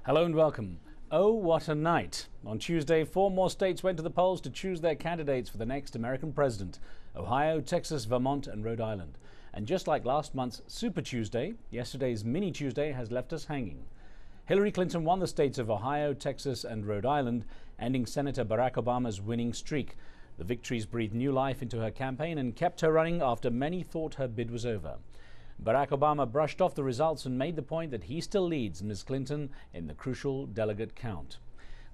Hello and welcome. Oh, what a night. On Tuesday, 4 more states went to the polls to choose their candidates for the next American president: Ohio, Texas, Vermont, and Rhode Island. And just like last month's Super Tuesday, yesterday's Mini Tuesday has left us hanging. Hillary Clinton won the states of Ohio, Texas, and Rhode Island, ending Senator Barack Obama's winning streak. The victories breathed new life into her campaign and kept her running after many thought her bid was over. Barack Obama brushed off the results and made the point that he still leads Ms. Clinton in the crucial delegate count.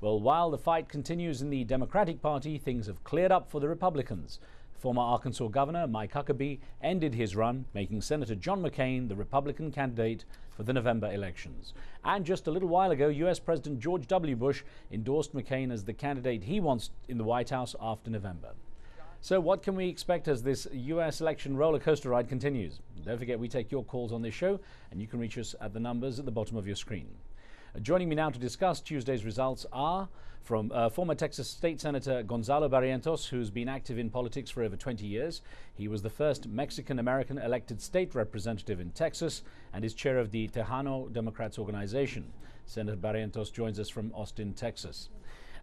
Well, while the fight continues in the Democratic Party, things have cleared up for the Republicans. Former Arkansas Governor Mike Huckabee ended his run, making Senator John McCain the Republican candidate for the November elections. And just a little while ago, U.S. President George W. Bush endorsed McCain as the candidate he wants in the White House after November. So what can we expect as this U.S. election roller coaster ride continues? Don't forget, we take your calls on this show, and you can reach us at the numbers at the bottom of your screen. Joining me now to discuss Tuesday's results are from former Texas State Senator Gonzalo Barrientos, who's been active in politics for over 20 years. He was the first Mexican-American elected state representative in Texas and is chair of the Tejano Democrats organization. Senator Barrientos joins us from Austin, Texas.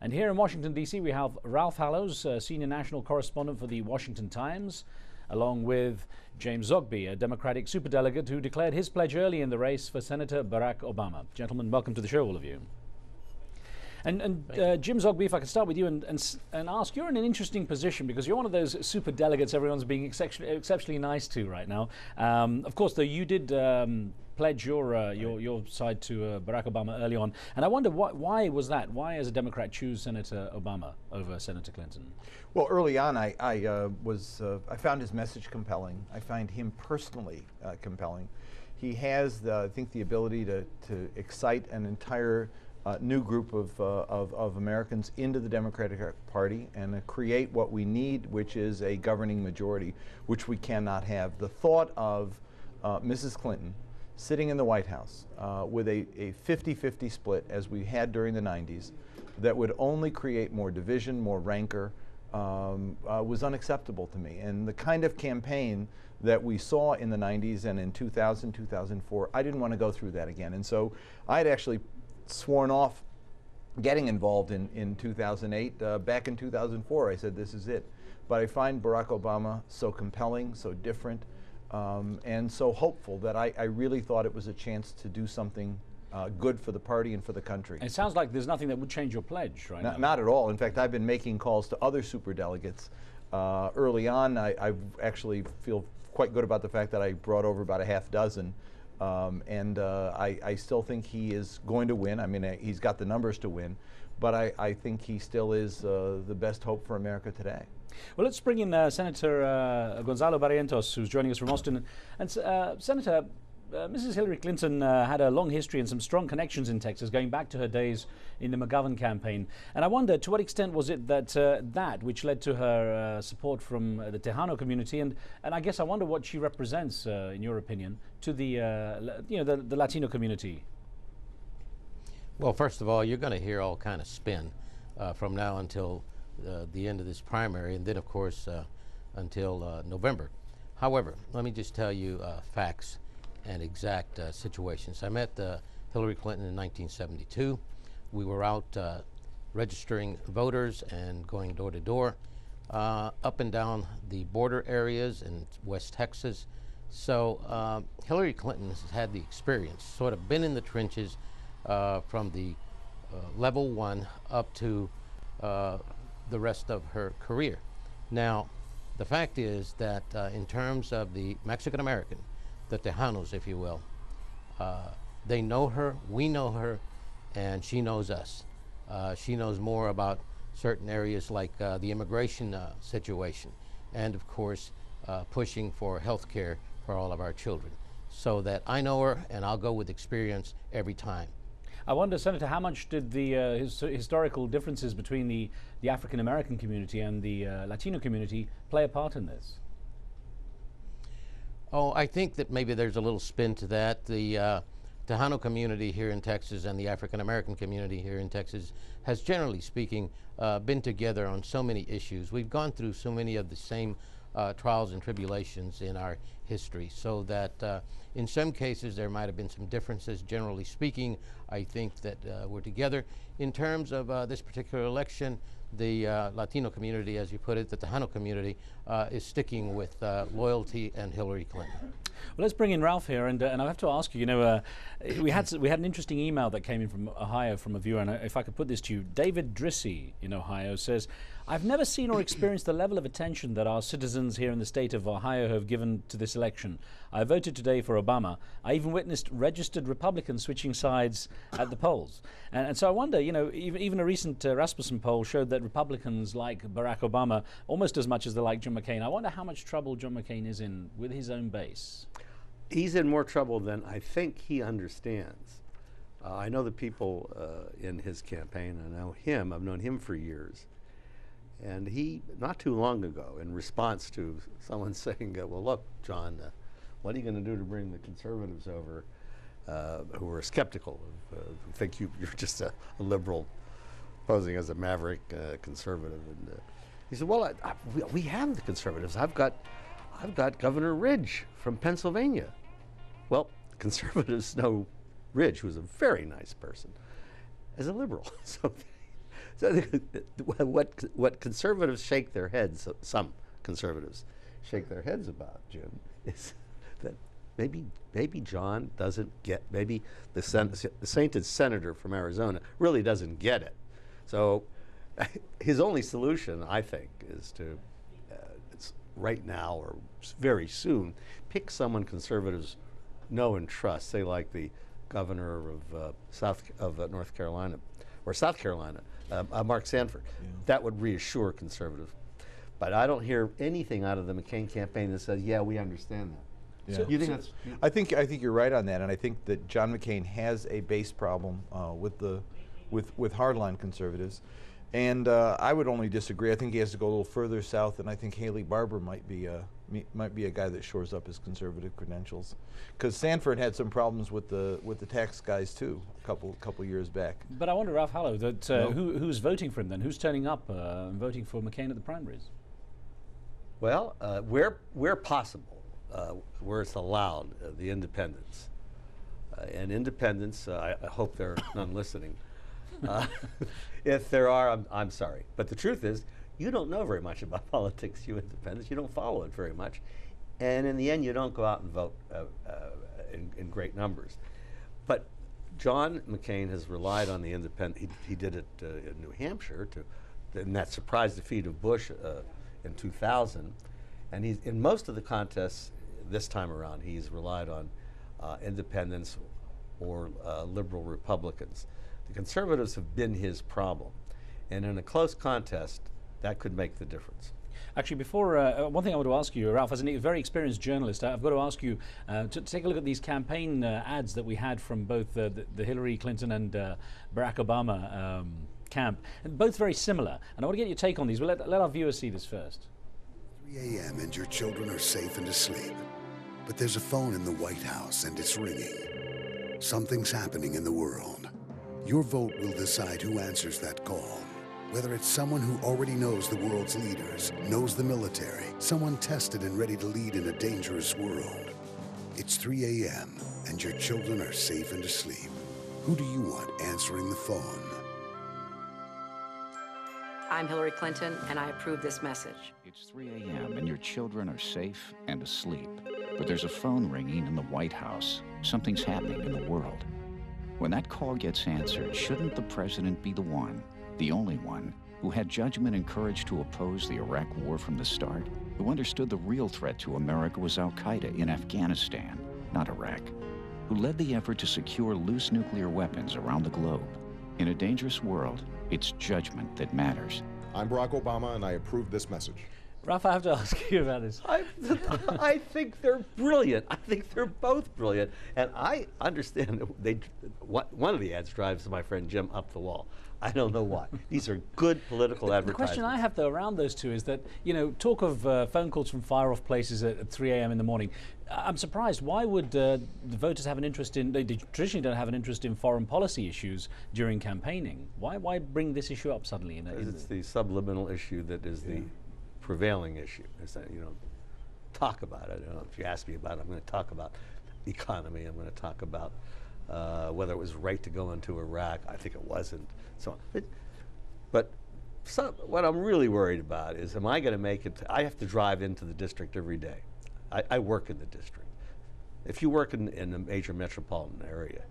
And here in Washington, D.C., we have Ralph Hallows, senior national correspondent for the Washington Times, along with James Zogby, a Democratic superdelegate who declared his pledge early in the race for Senator Barack Obama. Gentlemen, welcome to the show, all of you. And Jim Zogby, if I could start with you and ask, you're in an interesting position because you're one of those super delegates everyone's being exceptionally nice to right now. Of course, though, you did pledge your side to Barack Obama early on, and I wonder why was that? Why, as a Democrat, choose Senator Obama over Senator Clinton? Well, early on, I found his message compelling. I find him personally compelling. He has, I think, the ability to excite an entire new group of Americans into the Democratic Party and create what we need, which is a governing majority, which we cannot have. The thought of Mrs. Clinton sitting in the White House with a 50-50 split, as we had during the 90s, that would only create more division, more rancor, was unacceptable to me. And the kind of campaign that we saw in the 90s and in 2000, 2004, I didn't want to go through that again. And so I had actually sworn off getting involved in 2008. Back in 2004, I said, this is it. But I find Barack Obama so compelling, so different, and so hopeful that I really thought it was a chance to do something good for the party and for the country. It sounds like there's nothing that would change your pledge right now. Not at all. In fact, I've been making calls to other superdelegates. Early on, I actually feel quite good about the fact that I brought over about a half dozen. I still think he is going to win. I mean, he's got the numbers to win, but I think he still is the best hope for America today. Well, let's bring in Senator Gonzalo Barrientos, who's joining us from Austin. And Senator, Mrs. Hillary Clinton had a long history and some strong connections in Texas, going back to her days in the McGovern campaign. And I wonder, to what extent was it that which led to her support from the Tejano community? And I guess I wonder what she represents, in your opinion, to the the Latino community. Well, first of all, you're going to hear all kind of spin from now until the end of this primary, and then, of course, until November. However, let me just tell you facts and exact situations. I met Hillary Clinton in 1972. We were out registering voters and going door to door up and down the border areas in West Texas. So Hillary Clinton has had the experience, sort of been in the trenches from the level 1 up to the rest of her career. Now, the fact is that in terms of the Mexican American, the Tejanos, if you will, they know her, we know her, and she knows us. She knows more about certain areas like the immigration situation, and of course pushing for health care for all of our children. So that I know her, and I'll go with experience every time. I wonder, Senator, how much did the historical differences between the African American community and the Latino community play a part in this? Oh, I think that maybe there's a little spin to that. The Tejano community here in Texas and the African American community here in Texas has, generally speaking, been together on so many issues. We've gone through so many of the same trials and tribulations in our history, so that in some cases there might have been some differences. Generally speaking, I think that we're together. In terms of this particular election, the Latino community, as you put it, the Tejano community, is sticking with loyalty and Hillary Clinton. Well, let's bring in Ralph here, and I have to ask you. You know, we had an interesting email that came in from Ohio from a viewer, and if I could put this to you, David Drissy in Ohio says, "I've never seen or experienced the level of attention that our citizens here in the state of Ohio have given to this election. I voted today for Obama. I even witnessed registered Republicans switching sides at the polls, and so I wonder, you know, even a recent Rasmussen poll showed that Republicans like Barack Obama almost as much as they like John McCain. I wonder how much trouble John McCain is in with his own base." He's in more trouble than I think he understands. I know the people in his campaign. I know him. I've known him for years. And he, not too long ago, in response to someone saying, well, look, John, what are you going to do to bring the conservatives over who are skeptical, who think you're just a liberal posing as a maverick conservative? And he said, well, we have the conservatives. I've got Governor Ridge from Pennsylvania. Well, conservatives know Ridge, who's a very nice person, as a liberal. So what conservatives shake their heads, some conservatives shake their heads about, Jim, is that maybe John doesn't get, maybe the sainted senator from Arizona really doesn't get it. So his only solution, I think, is to right now or very soon, pick someone conservatives know and trust, say like the governor of North Carolina or South Carolina, Mark Sanford. Yeah. That would reassure conservatives. But I don't hear anything out of the McCain campaign that says, yeah, we understand that. Yeah. So you think that's? I think you're right on that, and I think that John McCain has a base problem with hardline conservatives. And I would only disagree. I think he has to go a little further south, and I think Haley Barbour might be a guy that shores up his conservative credentials. Because Sanford had some problems with the tax guys too, a couple years back. But I wonder, Ralph Hallow, that who's voting for him then? Who's turning up and voting for McCain at the primaries? Well, where possible, where it's allowed, the independents. And independents, I hope there are none listening. If there are, I'm sorry. But the truth is, you don't know very much about politics, you independents. You don't follow it very much. And in the end, you don't go out and vote in great numbers. But John McCain has relied on the independent. He did it in New Hampshire in that surprise defeat of Bush in 2000. And he's in most of the contests this time around, he's relied on independents or liberal Republicans. The conservatives have been his problem. And in a close contest, that could make the difference. Actually, before, one thing I want to ask you, Ralph, as a very experienced journalist, I've got to ask you to take a look at these campaign ads that we had from both the Hillary Clinton and Barack Obama camp, and both very similar. And I want to get your take on these. We'll let our viewers see this first. 3 a.m. and your children are safe and asleep. But there's a phone in the White House and it's ringing. Something's happening in the world. Your vote will decide who answers that call. Whether it's someone who already knows the world's leaders, knows the military, someone tested and ready to lead in a dangerous world. It's 3 a.m. and your children are safe and asleep. Who do you want answering the phone? I'm Hillary Clinton, and I approve this message. It's 3 a.m. and your children are safe and asleep. But there's a phone ringing in the White House. Something's happening in the world. When that call gets answered, shouldn't the president be the one, the only one, who had judgment and courage to oppose the Iraq war from the start? Who understood the real threat to America was Al-Qaeda in Afghanistan, not Iraq? Who led the effort to secure loose nuclear weapons around the globe? In a dangerous world, it's judgment that matters. I'm Barack Obama, and I approve this message. Ralph, I have to ask you about this. I think they're brilliant. I think they're both brilliant. And I understand that one of the ads drives my friend Jim up the wall. I don't know why. These are good political advertisements. The question I have, though, around those two is that, you know, talk of phone calls from far-off places at 3 a.m. in the morning. I'm surprised. Why would the voters have an interest in, they traditionally don't have an interest in foreign policy issues during campaigning. Why bring this issue up suddenly? Because it's the subliminal issue that is the prevailing issue. Is that, talk about it. If you ask me about it, I'm going to talk about economy. I'm going to talk about whether it was right to go into Iraq. I think it wasn't. So, but what I'm really worried about is, am I going to make it? I have to drive into the district every day. I work in the district. If you work in a major metropolitan area,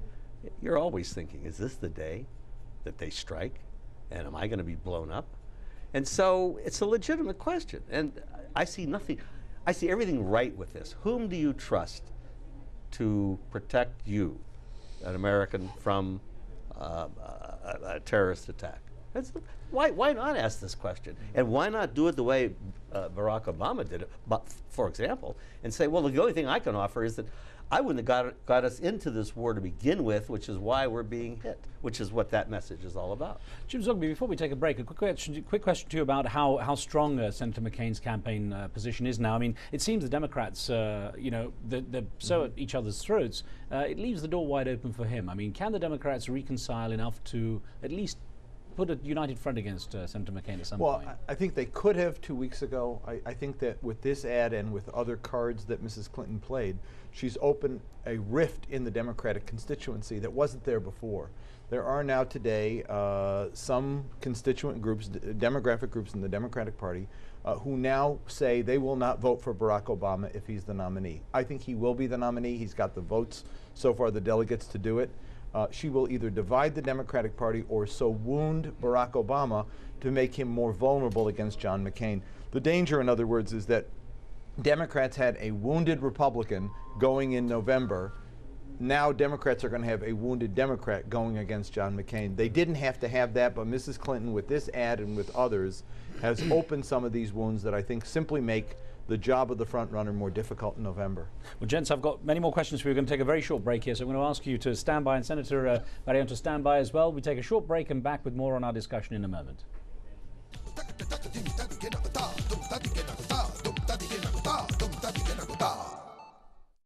you're always thinking, is this the day that they strike? And am I going to be blown up? And so it's a legitimate question. And I see nothing, I see everything right with this. Whom do you trust to protect you, an American, from a terrorist attack? Why not ask this question? And why not do it the way Barack Obama did it, for example, and say, well, the only thing I can offer is that I wouldn't have got us into this war to begin with, which is why we're being hit, which is what that message is all about. Jim Zogby, before we take a break, a quick question to you about how strong Senator McCain's campaign position is now. I mean, it seems the Democrats, they're so at each other's throats, it leaves the door wide open for him. I mean, can the Democrats reconcile enough to at least put a united front against Senator McCain at some point? Well, I think they could have 2 weeks ago. I think that with this ad and with other cards that Mrs. Clinton played, she's opened a rift in the Democratic constituency that wasn't there before. There are now today some constituent groups, demographic groups in the Democratic Party, who now say they will not vote for Barack Obama if he's the nominee. I think he will be the nominee. He's got the votes so far, the delegates, to do it. She will either divide the Democratic Party or so wound Barack Obama to make him more vulnerable against John McCain. The danger, in other words, is that Democrats had a wounded Republican going in November. Now Democrats are going to have a wounded Democrat going against John McCain. They didn't have to have that, but Mrs. Clinton, with this ad and with others, has opened some of these wounds that I think simply make the job of the front runner more difficult in November. Well, gents, I've got many more questions for you. We're going to take a very short break here, so I'm going to ask you to stand by, and Senator Barrion to stand by as well. We take a short break and back with more on our discussion in a moment.